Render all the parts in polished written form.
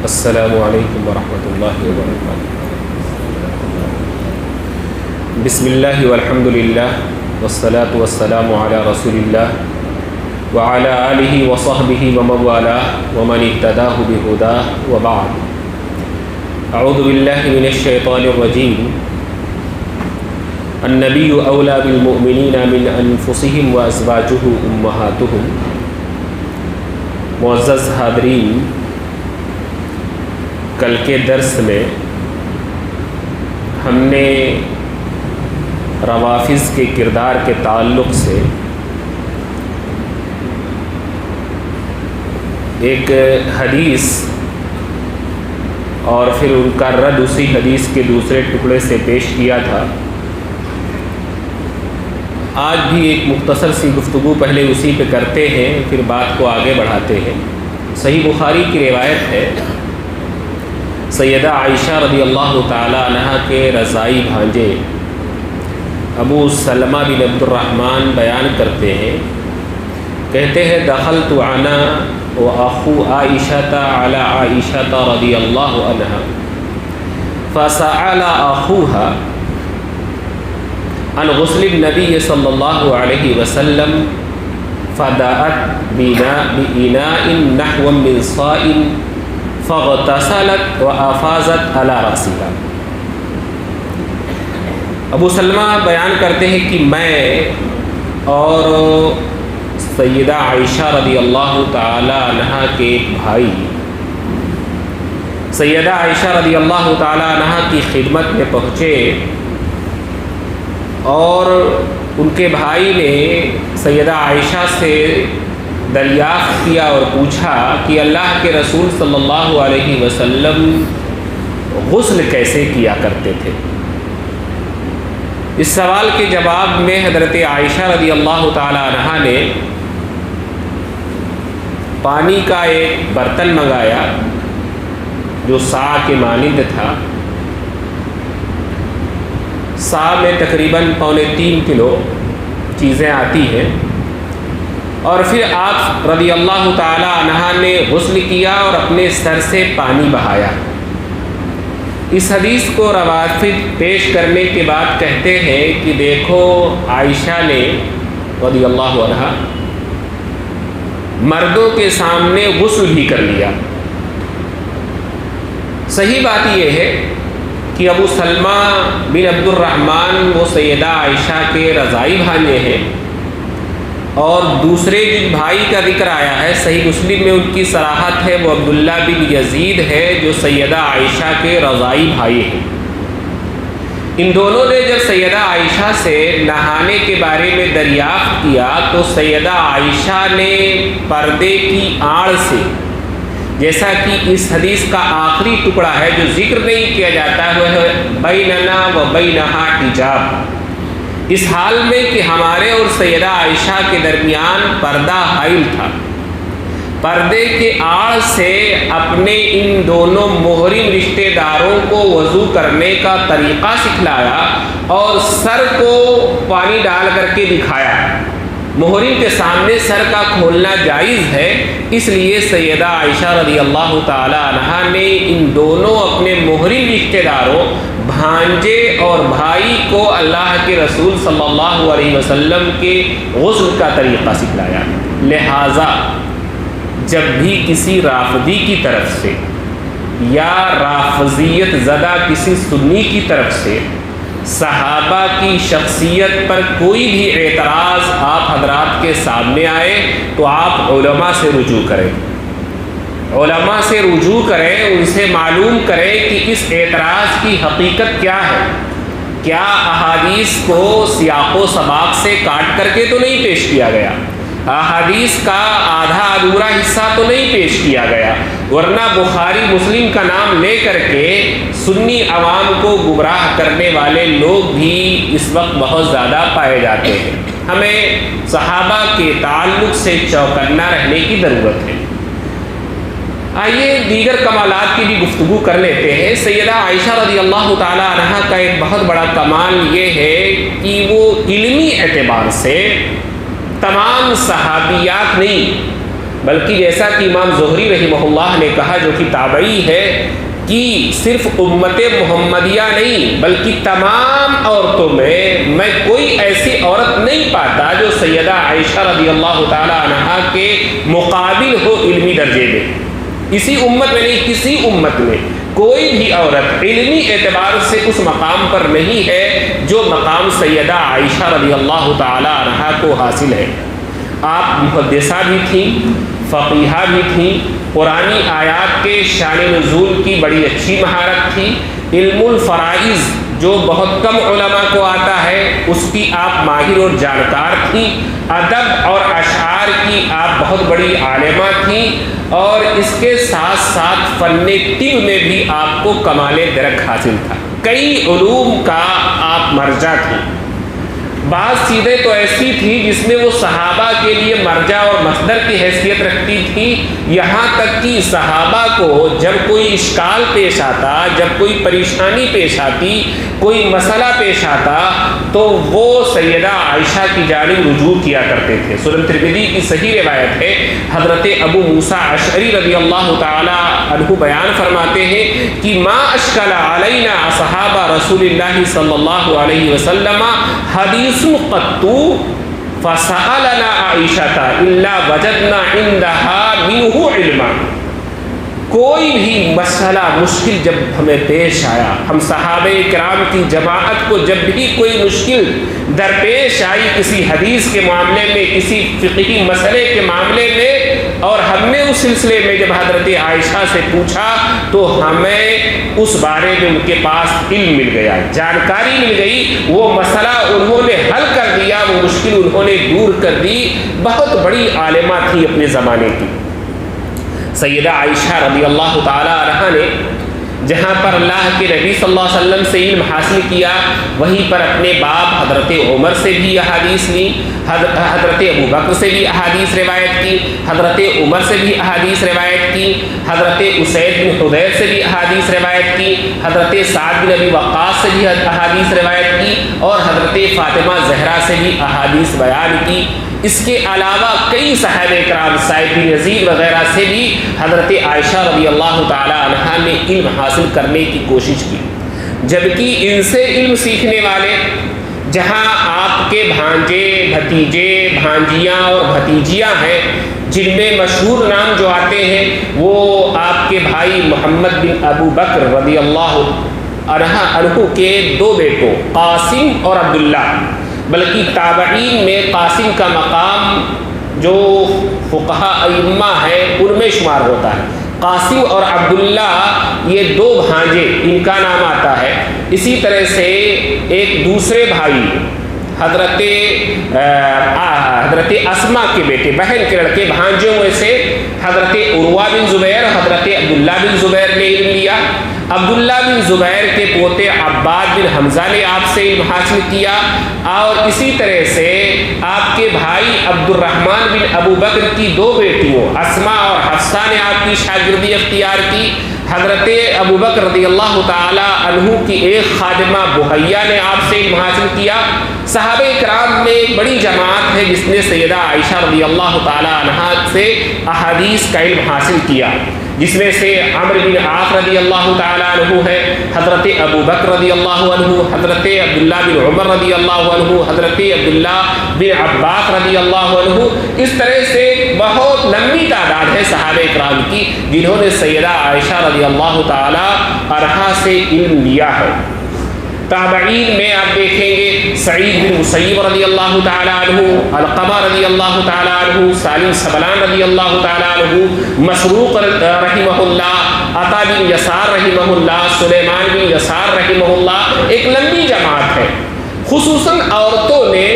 السلام علیکم ورحمۃ اللہ وبرکاتہ۔ بسم اللہ والحمد للہ والصلاة والسلام علی رسول اللہ وعلی آلہ وصحبہ ومن والاه ومن اهتدى بہداہ وبعد۔ اعوذ باللہ من الشیطان الرجیم۔ النبی اولی بالمؤمنین من انفسہم وازواجہ امہاتہم۔ معزز حاضرین، کل کے درس میں ہم نے روافض کے کردار کے تعلق سے ایک حدیث اور پھر ان کا رد اسی حدیث کے دوسرے ٹکڑے سے پیش کیا تھا۔ آج بھی ایک مختصر سی گفتگو پہلے اسی پہ کرتے ہیں، پھر بات کو آگے بڑھاتے ہیں۔ صحیح بخاری کی روایت ہے، سیدہ عائشہ رضی اللہ تعالی عنہ کے رضائی بھانجے ابو سلمہ بن عبد الرحمن بیان کرتے ہیں، کہتے ہیں دخلت انا واخو عائشہ علی عائشہ رضی اللہ عنہ فسأل اخوها عن غسل النبی صلی اللہ علیہ وسلم فدعت بإناء نحو من صاع فاغتسلت وافاضت علی رأسها۔ ابو سلمہ بیان کرتے ہیں کہ میں اور سیدہ عائشہ رضی اللہ تعالی عنہ کے ایک بھائی سیدہ عائشہ رضی اللہ تعالی عنہ کی خدمت میں پہنچے اور ان کے بھائی نے سیدہ عائشہ سے دریافت کیا اور پوچھا کہ اللہ کے رسول صلی اللہ علیہ وسلم غسل کیسے کیا کرتے تھے۔ اس سوال کے جواب میں حضرت عائشہ رضی اللہ تعالی عنہ نے پانی کا ایک برتن منگایا جو صاع کے مانند تھا۔ صاع میں تقریباً 3.25 کلو چیزیں آتی ہیں، اور پھر آپ رضی اللہ تعالی عنہ نے غسل کیا اور اپنے سر سے پانی بہایا۔ اس حدیث کو روافض پیش کرنے کے بعد کہتے ہیں کہ دیکھو عائشہ نے رضی اللہ عنہ مردوں کے سامنے غسل بھی کر لیا۔ صحیح بات یہ ہے کہ ابو سلمہ بن عبد الرحمن وہ سیدہ عائشہ کے رضائی بھانجے ہیں، اور دوسرے جن بھائی کا ذکر آیا ہے صحیح مسلم میں ان کی صراحت ہے، وہ عبداللہ بن یزید ہے جو سیدہ عائشہ کے رضائی بھائی ہیں۔ ان دونوں نے جب سیدہ عائشہ سے نہانے کے بارے میں دریافت کیا تو سیدہ عائشہ نے پردے کی آڑ سے، جیسا کہ اس حدیث کا آخری ٹکڑا ہے جو ذکر نہیں کیا جاتا ہے، بیننا و بینہا حجاب، اس حال میں کہ ہمارے اور سیدہ عائشہ کے درمیان پردہ حائل تھا، پردے کے آڑ سے اپنے ان دونوں محرم رشتہ داروں کو وضو کرنے کا طریقہ سکھلایا اور سر کو پانی ڈال کر کے دکھایا۔ محرم کے سامنے سر کا کھولنا جائز ہے، اس لیے سیدہ عائشہ رضی اللہ تعالی عنہ نے ان دونوں اپنے محرم رشتہ داروں بھانجے اور بھائی کو اللہ کے رسول صلی اللہ علیہ وسلم کے غسل کا طریقہ سکھلایا۔ لہٰذا جب بھی کسی رافضی کی طرف سے یا رافضیت زدہ کسی سنی کی طرف سے صحابہ کی شخصیت پر کوئی بھی اعتراض آپ حضرات کے سامنے آئے تو آپ علماء سے رجوع کریں، علماء سے رجوع کریں، ان سے معلوم کریں کہ اس اعتراض کی حقیقت کیا ہے۔ کیا احادیث کو سیاق و سباق سے کاٹ کر کے تو نہیں پیش کیا گیا، احادیث کا آدھا ادھورا حصہ تو نہیں پیش کیا گیا، ورنہ بخاری مسلم کا نام لے کر کے سنی عوام کو گمراہ کرنے والے لوگ بھی اس وقت بہت زیادہ پائے جاتے ہیں۔ ہمیں صحابہ کے تعلق سے چوکنا رہنے کی ضرورت ہے۔ آئیے دیگر کمالات کی بھی گفتگو کر لیتے ہیں۔ سیدہ عائشہ رضی اللہ تعالی عنہ کا ایک بہت بڑا کمال یہ ہے کہ وہ علمی اعتبار سے تمام صحابیات نہیں بلکہ جیسا کہ امام زہری رحمہ اللہ نے کہا جو کہ تابعی ہے کہ صرف امت محمدیہ نہیں بلکہ تمام عورتوں میں کوئی ایسی عورت نہیں پاتا جو سیدہ عائشہ رضی اللہ تعالی عنہا کے مقابل ہو علمی درجے میں. اسی امت میں نہیں، کسی امت میں کوئی بھی عورت علمی اعتبار سے اس مقام پر نہیں ہے جو مقام سیدہ عائشہ رضی اللہ تعالی عنہا کو حاصل ہے. آپ محدثہ بھی تھیں، فقیہہ بھی تھیں، قرآنی آیات کے شان نزول کی بڑی اچھی مہارت تھی، علم الفرائض جو بہت کم علماء کو آتا ہے اس کی آپ ماہر اور جانکار تھیں، ادب اور اشعار کی آپ بہت بڑی عالمہ تھیں، اور اس کے ساتھ ساتھ فن طب میں بھی آپ کو کمال درک حاصل تھا. کئی علوم کا آپ مرجع تھیں. بعض چیزیں تو ایسی تھی جس میں وہ صحابہ کے لیے مرجع اور مصدر کی حیثیت رکھتی تھی، یہاں تک کہ صحابہ کو جب کوئی اشکال پیش آتا، جب کوئی پریشانی پیش آتی، کوئی مسئلہ پیش آتا تو وہ سیدہ عائشہ کی جانب رجوع کیا کرتے تھے. سنن ترمذی کی صحیح روایت ہے، حضرت ابو موسیٰ اشعری رضی اللہ تعالی عنہ بیان فرماتے ہیں کہ ما اشکل علینا اصحاب رسول اللہ صلی اللہ علیہ وسلم حدیث قط فسألنا عائشہ الا وجدنا عندها منہ علما. کوئی بھی مسئلہ مشکل جب ہمیں پیش آیا، ہم صحابہ کرام کی جماعت کو جب بھی کوئی مشکل درپیش آئی کسی حدیث کے معاملے میں، کسی فقہی مسئلے کے معاملے میں، اور ہم نے اس سلسلے میں جب حضرت عائشہ سے پوچھا تو ہمیں اس بارے میں ان کے پاس علم مل گیا، جانکاری مل گئی، وہ مسئلہ انہوں نے حل کر دیا، وہ مشکل انہوں نے دور کر دی. بہت بڑی عالمہ تھی اپنے زمانے کی. سیدہ عائشہ رضی اللہ تعالی عنہا نے جہاں پر اللہ کے نبی صلی اللہ علیہ وسلم سے علم حاصل کیا، وہیں پر اپنے باپ حضرت عمر سے بھی احادیث لی، حضرت ابو بکر سے بھی احادیث روایت کی، حضرت عمر سے بھی احادیث روایت کی، حضرت اسید بن حضیر سے بھی احادیث روایت کی، حضرت سعد بن ابی وقاص سے بھی احادیث روایت کی، اور حضرت فاطمہ زہرا سے بھی احادیث بیان کی. اس کے علاوہ کئی صحابہ کرام سعید بن یزید وغیرہ سے بھی حضرت عائشہ رضی اللہ تعالی عنہا نے علم حاصل کرنے کی کوشش کی. جبکہ ان سے علم سیکھنے والے جہاں آپ کے بھانجے، بھتیجے، بھانجیاں اور بھتیجیاں ہیں، جن میں مشہور نام جو آتے ہیں وہ آپ کے بھائی محمد بن ابو بکر رضی اللہ عنہ کے دو بیٹوں قاسم اور عبداللہ، بلکہ تابعین میں قاسم کا مقام جو فقہاء ائمہ ہیں ان میں شمار ہوتا ہے. قاسم اور عبداللہ یہ دو بھانجے ان کا نام آتا ہے. اسی طرح سے ایک دوسرے بھائی حضرت اسما کے بیٹے، بہن کے لڑکے بھانجوں میں سے حضرت عروہ بن زبیر، حضرت عبداللہ بن زبیر نے علم لیا. عبداللہ بن زبیر کے پوتے عباد بن حمزہ نے آپ سے علم حاصل کیا، اور اسی طرح سے آپ کے بھائی عبد الرحمن بن ابو بکر کی دو بیٹیوں اسما اور حفصہ نے آپ کی شاگردی اختیار کی. حضرت ابو بکر رضی اللہ تعالی عنہ کی ایک خادمہ بحیہ نے آپ سے علم حاصل کیا. صحابہ کرام میں ایک بڑی جماعت ہے جس نے سیدہ عائشہ رضی اللہ تعالی عنہا سے احادیث کا علم حاصل کیا، جس میں سے عمرو بن عاص رضی اللہ تعالی عنہ ہے، حضرت ابو بکر رضی اللہ عنہ، حضرت عبداللہ بن عمر رضی اللہ عنہ، حضرت عبداللہ بن عباس رضی اللہ عنہ. اس طرح سے بہت لمبی تعداد ہے صحابہ کرام کی جنہوں نے سیدہ عائشہ رضی اللہ تعالی عنہا سے علم لیا ہے. تابعین میں آپ دیکھیں گے سعید بن مسیب رضی اللہ تعالی عنہ، علقمہ رضی اللہ تعالی عنہ، سالم سبلان رضی اللہ تعالی عنہ، مسروق رحمہ اللہ، عطا بن یسار رحمہ اللہ، سلیمان بن یسار رحمہ اللہ. ایک لمبی جماعت ہے. خصوصاً عورتوں نے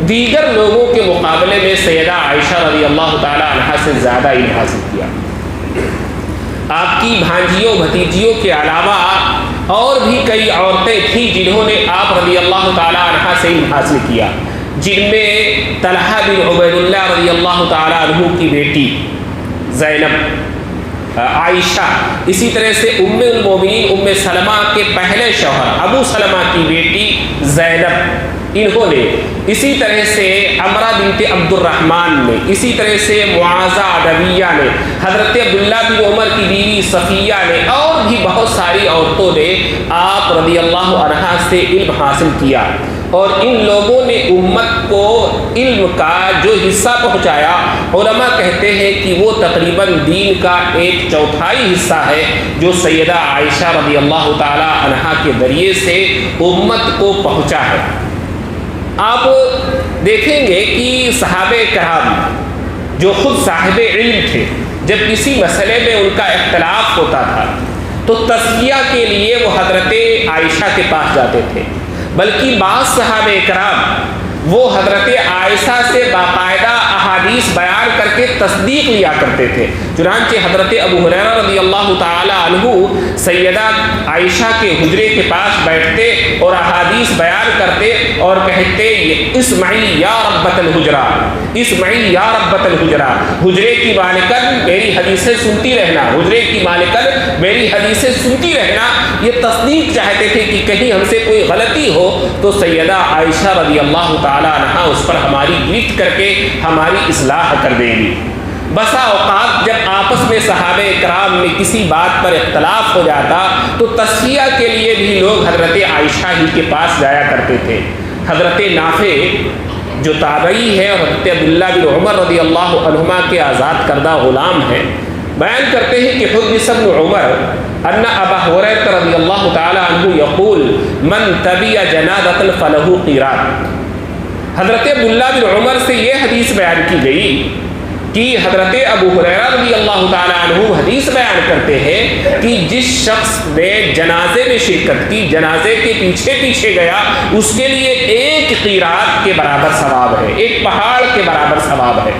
دیگر لوگوں کے مقابلے میں سیدہ عائشہ رضی اللہ تعالی عنہا سے زیادہ علم حاصل کیا. آپ کی بھانجیوں بھتیجیوں کے علاوہ اور بھی کئی عورتیں تھیں جنہوں نے آپ رضی اللہ تعالی عنہا سے علم حاصل کیا، جن میں طلحہ بن عبید اللہ رضی اللہ تعالی عنہ کی بیٹی زینب، عائشہ، اسی طرح سے ام المومنین ام سلمہ کے پہلے شوہر ابو سلمہ کی بیٹی زینب، انہوں نے، اسی طرح سے عمرہ بنت عبد الرحمن نے، اسی طرح سے معاذہ عدویہ نے، حضرت عبداللہ بن عمر کی بیوی صفیہ نے، اور بھی بہت ساری عورتوں نے آپ رضی اللہ عنہا سے علم حاصل کیا، اور ان لوگوں نے امت کو علم کا جو حصہ پہنچایا، علماء کہتے ہیں کہ وہ تقریباً دین کا 1/4 حصہ ہے جو سیدہ عائشہ رضی اللہ تعالی عنہا کے ذریعے سے امت کو پہنچا ہے۔ آپ دیکھیں گے کہ صحابہ کرام جو خود صاحب علم تھے، جب کسی مسئلے میں ان کا اختلاف ہوتا تھا تو تزکیہ کے لیے وہ حضرت عائشہ کے پاس جاتے تھے، بلکہ بعض صحابہ کرام وہ حضرت عائشہ سے باقاعدہ احادیث بیان کر کے تصدیق لیا کرتے تھے۔ چنانچہ حضرت ابو ہریرہ رضی اللہ تعالی عنہ سیدہ عائشہ کے حجرے کے پاس بیٹھتے اور احادیث بیان کرتے اور کہتے اسمعی یا ربۃ الحجرہ، اسمعی یا ربۃ الحجرہ، حجرے کی مالکن میری حدیثیں سنتی رہنا، حجرے کی مالکن میری حدیثیں سنتی رہنا۔ یہ تصدیق چاہتے تھے کہ کہیں ہم سے کوئی غلطی ہو تو سیدہ عائشہ رضی اللہ تعالی عنہا اس پر ہماری گرفت کر کے ہماری اصلاح کر دیں گی۔ بسا اوقات جب آپس میں صحابہ کرام میں کسی بات پر اختلاف ہو جاتا تو تزکیہ کے لیے بھی لوگ حضرت عائشہ ہی کے پاس جایا کرتے تھے۔ حضرت نافع جو تابعی ہے اور حضرت عبداللہ بن عمر رضی اللہ عنہما کے آزاد کردہ غلام ہیں، بیان کرتے ہیں کہ حدث ابن عمر ان ابا ہریرہ رضی اللہ تعالی عنہ یقول من تبع جنازۃ فلہ قیراط۔ حضرت عبداللہ بن عمر سے یہ حدیث بیان کی گئی کہ حضرت ابو ہریرہ رضی اللہ تعالی عنہ حدیث بیان کرتے ہیں کہ جس شخص نے جنازے میں شرکت کی، جنازے کے پیچھے پیچھے گیا، اس کے لیے 1 قیراط کے برابر ثواب ہے، 1 پہاڑ کے برابر ثواب ہے۔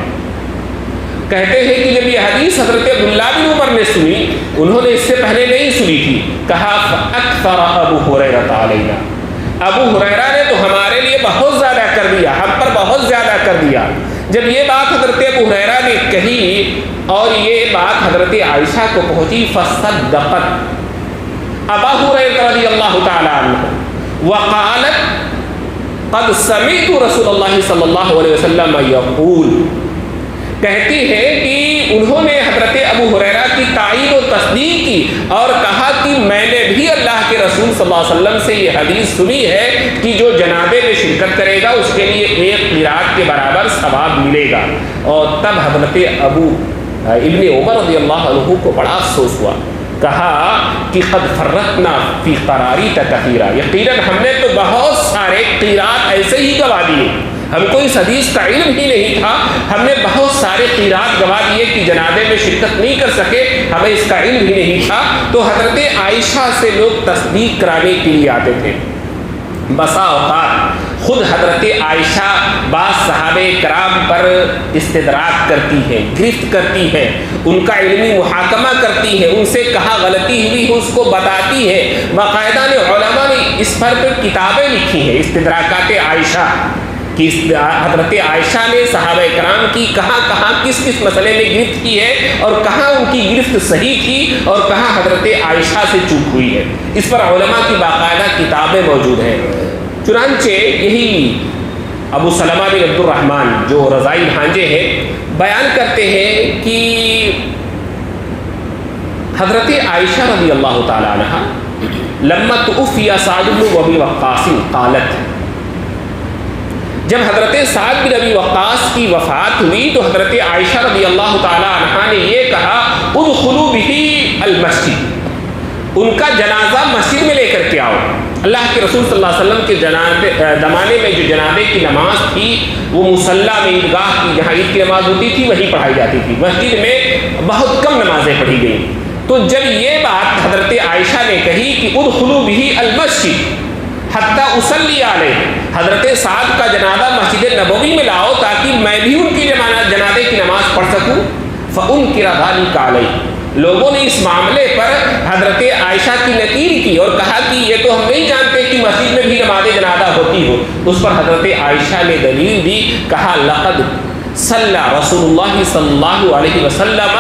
کہتے ہیں کہ جب یہ حدیث حضرت عبداللہ بن عمر نے سنی، انہوں نے اس سے پہلے نہیں سنی تھی، کہا فاکثر ابو ہریرہ علینا، ابو ہریرہ نے تو ہمارے لیے بہت زیادہ کر دیا، ہم پر بہت زیادہ کر دیا۔ جب یہ بات حضرت ابو ہریرہ نے کہی اور یہ بات حضرت عائشہ کو پہنچی، فصدقت ابا ہریرہ رضی اللہ تعالی عنہ وقالت قد سمعت رسول اللہ صلی اللہ علیہ وسلم یقول، کہتی ہے کہ انہوں نے حضرت ابو ہریرہ کی تائید و تصدیق کی اور کہا کہ میں نے بھی اللہ کے رسول صلی اللہ علیہ وسلم سے یہ حدیث سنی ہے کہ جو جنازے میں شرکت کرے گا اس کے لیے 1 قیراط کے برابر ثواب ملے گا۔ اور تب حضرت ابو ابن عمر رضی اللہ عنہ کو بڑا افسوس ہوا، کہا کہ قد فرطنا فی قراریط کثیرہ، یقیناً ہم نے تو بہت سارے قیراط ایسے ہی گوا دیے، ہم کو اس حدیث کا علم ہی نہیں تھا، ہم نے بہت سارے قیراط گوا دیے کہ جنازے میں شرکت نہیں کر سکے، ہمیں اس کا علم ہی نہیں تھا۔ تو حضرت عائشہ سے لوگ تصدیق کرانے کے لیے آتے تھے۔ بسا اوقات خود حضرت عائشہ بعض صحابہ کرام پر استدراک کرتی ہے، گرفت کرتی ہے، ان کا علمی محاکمہ کرتی ہے، ان سے کہاں غلطی ہوئی ہے اس کو بتاتی ہے۔ باقاعدہ نے علماء نے اس پر کتابیں لکھی ہیں، استدراکات عائشہ، کہ حضرت عائشہ نے صحابہ کرام کی کہاں کہاں کس کس مسئلے میں گرفت کی ہے اور کہاں ان کی گرفت صحیح تھی اور کہاں حضرت عائشہ سے چوک ہوئی ہے۔ اس پر علماء کی باقاعدہ کتابیں موجود ہیں۔ چنانچہ یہی ابو سلمہ بن عبد الرحمن جو رضائی بھانجے ہیں بیان کرتے ہیں کہ حضرت عائشہ رضی اللہ تعالی عنہ لما توفی سعد بن ابی وقاص قالت، جب حضرت سعد بن ابی وقاص کی وفات ہوئی تو حضرت عائشہ رضی اللہ تعالی عنہا نے یہ کہا ادخلوا به المسجد، ان کا جنازہ مسجد میں لے کر کے آؤ۔ اللہ کے رسول صلی اللہ علیہ وسلم کے زمانے میں جو جنازے کی نماز تھی وہ مصلی میں عیدگاہ کی جہاں عید کی نماز ہوتی تھی وہیں پڑھائی جاتی تھی، مسجد میں بہت کم نمازیں پڑھی گئیں۔ تو جب یہ بات حضرت عائشہ نے کہی کہ ادخلوا به المسجد حتی اصلی علیہ، حضرت سعد کا جنازہ مسجد نبوی میں لاؤ تاکہ میں بھی ان کی جنازے کی نماز پڑھ سکوں۔ فانکر ذلک علیہ، لوگوں نے اس معاملے پر حضرت عائشہ کی نکیر کی اور کہا کہ یہ تو ہم نہیں جانتے کہ مسجد میں بھی نماز جنازہ ہوتی ہو۔ اس پر حضرت عائشہ نے دلیل دی، کہا لقد صلی رسول اللہ صلی اللہ علیہ وسلم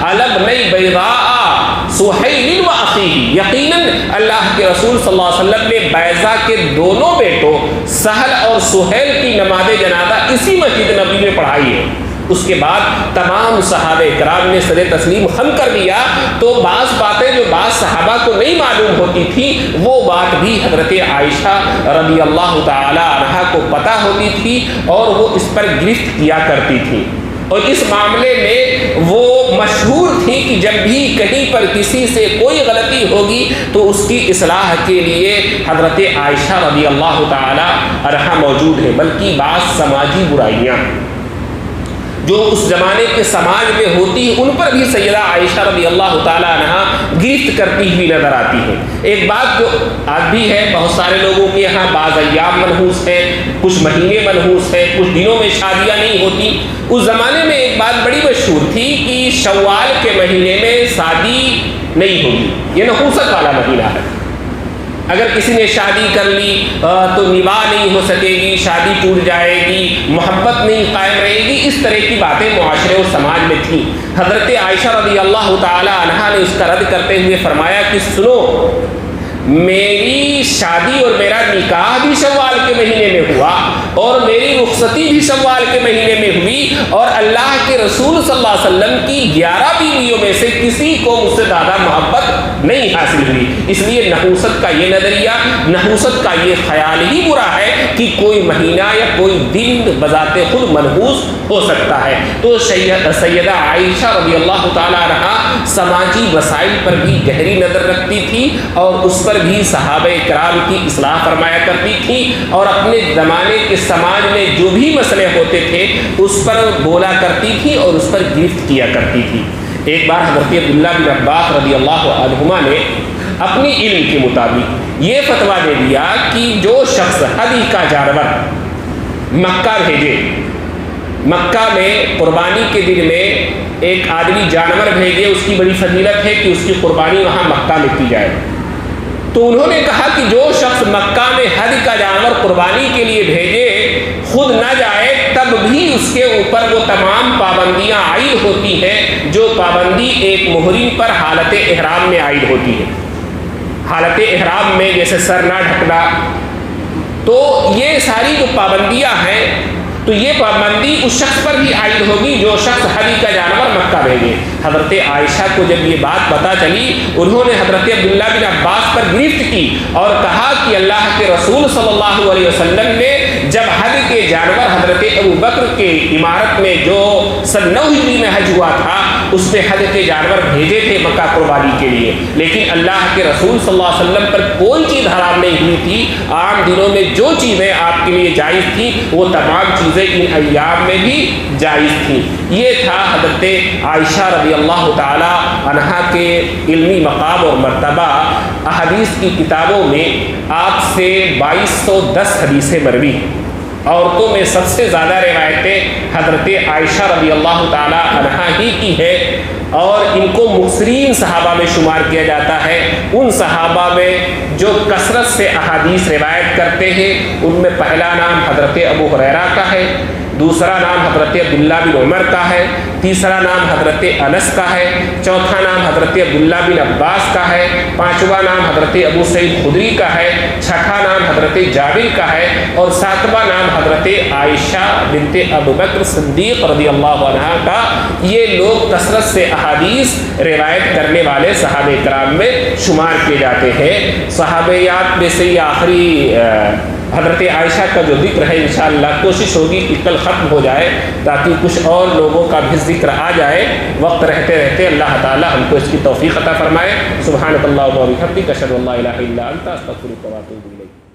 علی ابنی بیضاء سہیل و اخیہ، یقیناً اللہ کے رسول صلی اللہ علیہ وسلم نے بیضہ کے دونوں بیٹوں سہل اور سہیل کی نماز جنازہ اسی مسجد نبی میں پڑھائی ہے۔ اس کے بعد تمام صحابہ کرام نے سر تسلیم خم کر دیا، تو بعض باتیں جو بعض صحابہ کو نہیں معلوم ہوتی تھی وہ بات بھی حضرت عائشہ رضی اللہ تعالی عنہا کو پتہ ہوتی تھی اور وہ اس پر گرفت کیا کرتی تھی، اور اس معاملے میں وہ مشہور تھی کہ جب بھی کہیں پر کسی سے کوئی غلطی ہوگی تو اس کی اصلاح کے لیے حضرت عائشہ رضی اللہ تعالی عنہا موجود ہے۔ بلکہ بعض سماجی برائیاں جو اس زمانے کے سماج میں ہوتی ہیں ان پر بھی سیدہ عائشہ رضی اللہ تعالیٰ عنہا گرفت کرتی ہوئی نظر آتی ہے۔ ایک بات جو آج بھی ہے، بہت سارے لوگوں کے یہاں بعض ایام منحوس ہے، کچھ مہینے منحوس ہے، کچھ دنوں میں شادیاں نہیں ہوتی۔ اس زمانے میں ایک بات بڑی مشہور تھی کہ شوال کے مہینے میں شادی نہیں ہوگی، یہ نحوست والا مہینہ ہے، اگر کسی نے شادی کر لی تو نباہ نہیں ہو سکے گی، شادی ٹوٹ جائے گی، محبت نہیں قائم رہے گی، اس طرح کی باتیں معاشرے اور سماج میں تھیں۔ حضرت عائشہ رضی اللہ تعالی عنہا نے اس کا رد کرتے ہوئے فرمایا کہ سنو، میری شادی اور میرا نکاح بھی شوال کے مہینے میں ہوا اور میری رخصتی بھی شوال کے مہینے میں ہوئی، اور اللہ کے رسول صلی اللہ علیہ وسلم کی 11 بیویوں میں سے کسی کو مجھ سے زیادہ محبت نہیں حاصل ہوئی۔ اس لیے نحوست کا یہ نظریہ، نحوست کا یہ خیال ہی برا ہے کہ کوئی مہینہ یا کوئی دن بذات خود منحوس ہو سکتا ہے۔ تو سیدہ عائشہ رضی اللہ تعالیٰ عنہا سماجی مسائل پر بھی گہری نظر رکھتی تھی اور اس پر بھی صحابہ کرام کی اصلاح فرمایا کرتی تھی، اور اپنے زمانے کے سماج میں جو بھی مسئلے ہوتے تھے اس پر بولا کرتی تھی اور اس پر گرفت کیا کرتی تھی۔ ایک بار حضرت عبداللہ بن عباس رضی اللہ عنہما نے اپنی علم کے مطابق یہ فتویٰ دے دیا کہ جو شخص ہدی کا جانور مکہ بھیجے، مکہ میں قربانی کے دن میں ایک آدمی جانور بھیجے، اس کی بڑی فضیلت ہے کہ اس کی قربانی وہاں مکہ میں کی جائے۔ تو انہوں نے کہا کہ جو شخص مکہ میں حج کا جانور قربانی کے لیے بھیجے خود نہ جائے تب بھی اس کے اوپر وہ تمام پابندیاں عائد ہوتی ہیں جو پابندی ایک محرم پر حالت احرام میں عائد ہوتی ہے۔ حالت احرام میں جیسے سر نہ ڈھکنا، تو یہ ساری جو پابندیاں ہیں تو یہ پابندی اس شخص پر بھی عائد ہوگی جو شخص حج کا جانور مکہ بھیجے۔ حضرت عائشہ کو جب یہ بات پتہ چلی، انہوں نے حضرت عبداللہ بن عباس پر گرفت کی اور کہا کہ اللہ کے رسول صلی اللہ علیہ وسلم نے جب حج کے جانور حضرت ابوبکر کے عمارت میں جو سن 9 ہجری میں حج ہوا تھا اس میں حج کے جانور بھیجے تھے مکہ قربانی کے لیے، لیکن اللہ کے رسول صلی اللہ علیہ وسلم پر کوئی چیز حرام نہیں ہوئی تھی۔ عام دنوں میں جو چیزیں آپ کے لیے جائز تھیں وہ تمام چیزیں ان ایام میں بھی جائز تھیں۔ یہ تھا حضرت عائشہ رضی اللہ تعالی عنہا کے علمی مقام اور مرتبہ۔ احادیث کی کتابوں میں آپ سے 2210 حدیثیں مروی ہیں۔ عورتوں میں سب سے زیادہ روایتیں حضرت عائشہ رضی اللہ تعالی عنہا ہی کی ہے، اور ان کو مکثرین صحابہ میں شمار کیا جاتا ہے۔ ان صحابہ میں جو کثرت سے احادیث روایت کرتے ہیں ان میں پہلا نام حضرت ابو ہریرہ کا ہے، دوسرا نام حضرت عبداللہ بن عمر کا ہے، تیسرا نام حضرت انس کا ہے، چوتھا نام حضرت عبداللہ بن عباس کا ہے، پانچواں نام حضرت ابو سعید خدری کا ہے، چھٹا نام حضرت جابر کا ہے، اور ساتواں نام حضرت عائشہ بنت ابوبکر صدیق رضی اللہ عنہا کا۔ یہ لوگ کثرت سے احادیث روایت کرنے والے صحابہ کرام میں شمار کیے جاتے ہیں۔ صحابیات میں سے یہ آخری حضرت عائشہ کا جو ذکر ہے انشاءاللہ کوشش ہوگی کہ کل ختم ہو جائے تاکہ کچھ اور لوگوں کا بھی ذکر آ جائے۔ وقت رہتے رہتے اللہ تعالی ہم کو اس کی توفیق عطا فرمائے۔ سبحانک اللہم و بحمدک، اشہد ان لا الہ الا انت، استغفرک و اتوب الیک۔